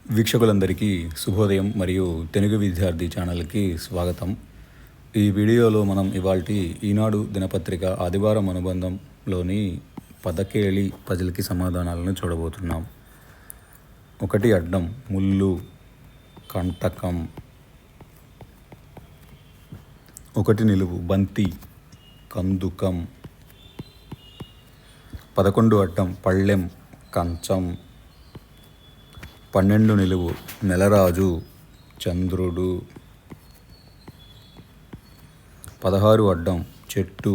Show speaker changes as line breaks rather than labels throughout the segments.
వీక్షకులందరికీ శుభోదయం మరియు తెలుగు విద్యార్థి ఛానల్కి స్వాగతం. ఈ వీడియోలో మనం ఇవాల్టి ఈనాడు దినపత్రిక ఆదివారం అనుబంధంలోని పదకేళి పజిల్కి సమాధానాలను చూడబోతున్నాం. 1 అడ్డం ముళ్ళు కంటకం. 1 నిలువు బంతి కందుకం. 11 అడ్డం పళ్ళెం కంచం. 12 నిలువు నెలరాజు చంద్రుడు. 16 అడ్డం చెట్టు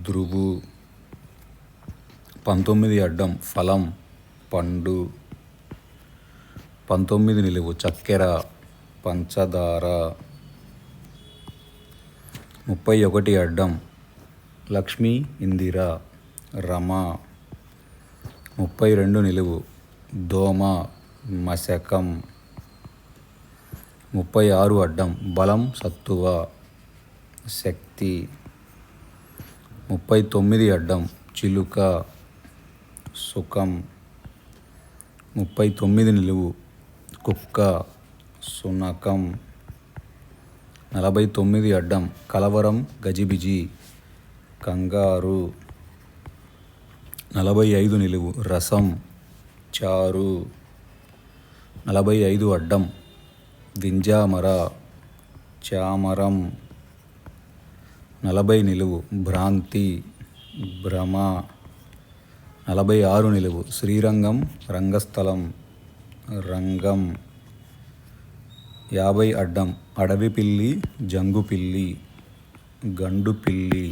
ధ్రువు. 19 అడ్డం ఫలం పండు. 19 నిలువు చక్కెర పంచదార. 31 అడ్డం లక్ష్మీ ఇందిర రమ. 32 నిలువు దోమ మశకం. 36 అడ్డం బలం సత్తువ శక్తి. 39 అడ్డం చిలుక సుఖం. 39 నిలువు కుక్క సునకం. 49 అడ్డం కలవరం గజిబిజి కంగారు. 45 నిలువు రసం చారు. 45 అడ్డం వింజామర చామరం. 40 నిలువు భ్రాంతి భ్రమ. 46 నిలువు శ్రీరంగం రంగస్థలం రంగం. 50 అడ్డం అడవి పిల్లి జంగు పిల్లి గండు పిల్లి.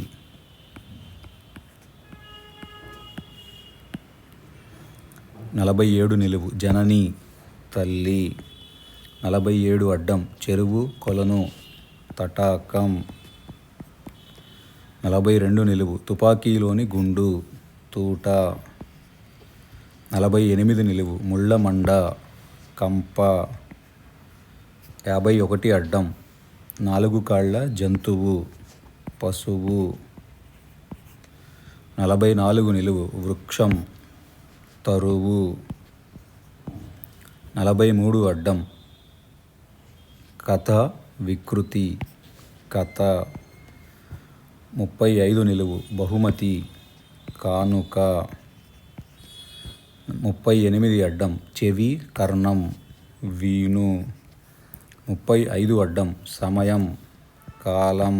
47 నిలువు జనని తల్లి. 47 అడ్డం చెరువు కొలను తటాకం. 42 నిలువు తుపాకీలోని గుండు తూట. 48 నిలువు ముళ్ళమండ కంప. 51 అడ్డం 4 కాళ్ళ జంతువు పశువు. 44 నిలువు వృక్షం తరువు. 43 అడ్డం కథ వికృతి కథ. 35 నిలువు బహుమతి కానుక. 38 అడ్డం చెవి కర్ణం వీణు. 35 అడ్డం సమయం కాలం.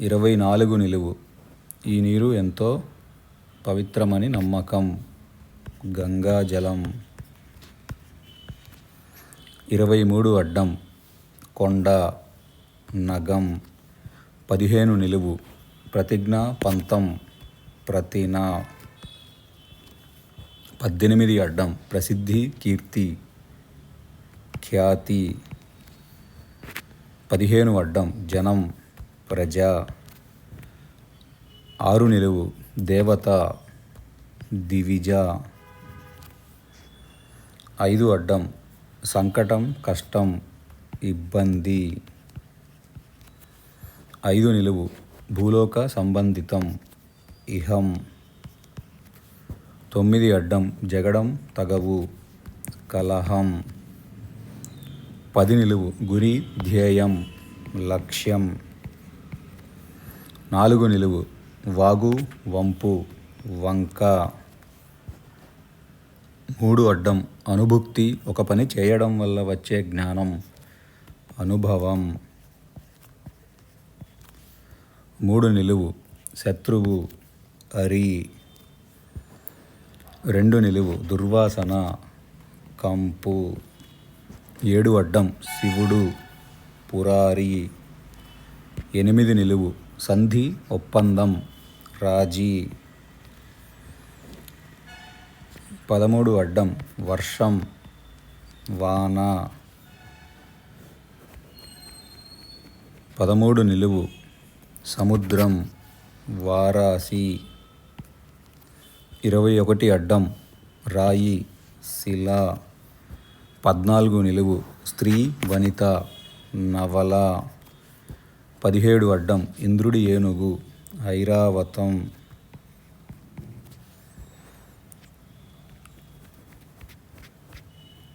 24 నిలువు ఈ నీరు ఎంతో పవిత్రమని నమ్మకం గంగాజలం. 23 అడ్డం కొండ నగం. 15 నిలువు ప్రతిజ్ఞ పంతం ప్రతిన. 18 అడ్డం ప్రసిద్ధి కీర్తి ఖ్యాతి. 15 అడ్డం జనం ప్రజ. 6 నిలువు దేవత దివిజ. 5 అడ్డం సంకటం కష్టం ఇబ్బంది. 5 నిలువు భూలోక సంబంధితం ఇహం. 9 అడ్డం జగడం తగవు కలహం. 10 నిలువు గురి ధ్యేయం లక్ష్యం. 4 నిలువు వాగు వంపు వంక. 3 అడ్డం అనుభుక్తి ఒక పని చేయడం వల్ల వచ్చే జ్ఞానం అనుభవం. 3 నిలువు శత్రువు అరి. 2 నిలువు దుర్వాసన కంపు. 7 అడ్డం శివుడు పురారి. 8 నిలువు సంధి ఒప్పందం రాజీ. 13 అడ్డం వర్షం వాన. 13 నిలువు సముద్రం వారాసి. 21 అడ్డం రాయి శిల. 14 నిలువు స్త్రీ వనిత నవల. 17 అడ్డం ఇంద్రుడి ఏనుగు ఐరావతం.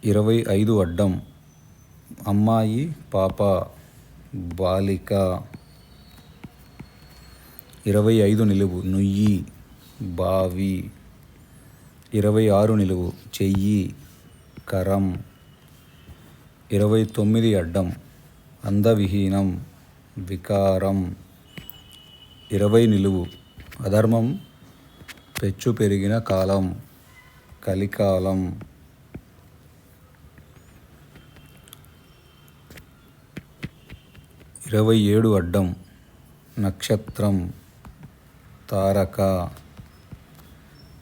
25 అడ్డం అమ్మాయి పాప బాలిక. 25 నిలువు నుయ్యి బావి. 26 నిలువు చెయ్యి కరం. 29 అడ్డం అందవిహీనం వికారం. 20 నిలువు అధర్మం పెచ్చు పెరిగిన కాలం కలికాలం. 27 అడ్డం నక్షత్రం తారక.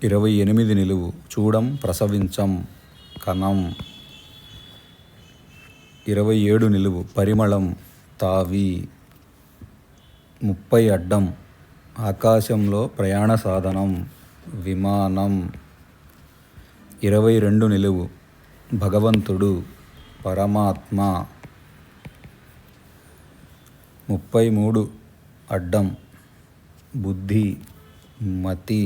28 నిలువు చూడం ప్రసవించం కణం. 27 నిలువు పరిమళం తావి. 30 అడ్డం ఆకాశంలో ప్రయాణ సాధనం విమానం. 22 నిలువు భగవంతుడు పరమాత్మ. 33 అడ్డం బుద్ధి మతి.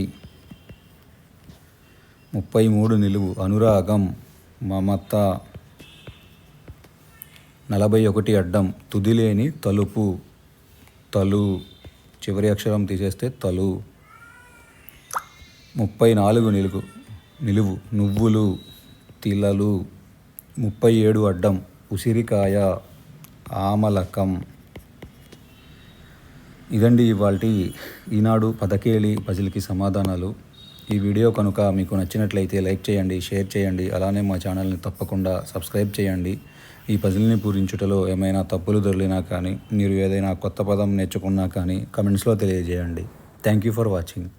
33 నిలువు అనురాగం మమత. 41 అడ్డం తుదిలేని తలుపు తలు. చివరి అక్షరం తీసేస్తే తలు. 34 నిలువు నువ్వులు తిలలు. 37 అడ్డం ఉసిరికాయ ఆమలకం. ఇదండి ఇవాల్టి ఈనాడు పదకేలి పజిల్కి సమాధానాలు. ఈ వీడియో కనుక మీకు నచ్చినట్లయితే లైక్ చేయండి, షేర్ చేయండి. అలానే మా ఛానల్ని తప్పకుండా సబ్స్క్రైబ్ చేయండి. ఈ పజిల్ని పూరించుటలో ఏమైనా తప్పులు దొర్లినా కానీ, మీరు ఏదైనా కొత్త పదం నేర్చుకున్నా కానీ కమెంట్స్లో తెలియజేయండి. Thank you for watching.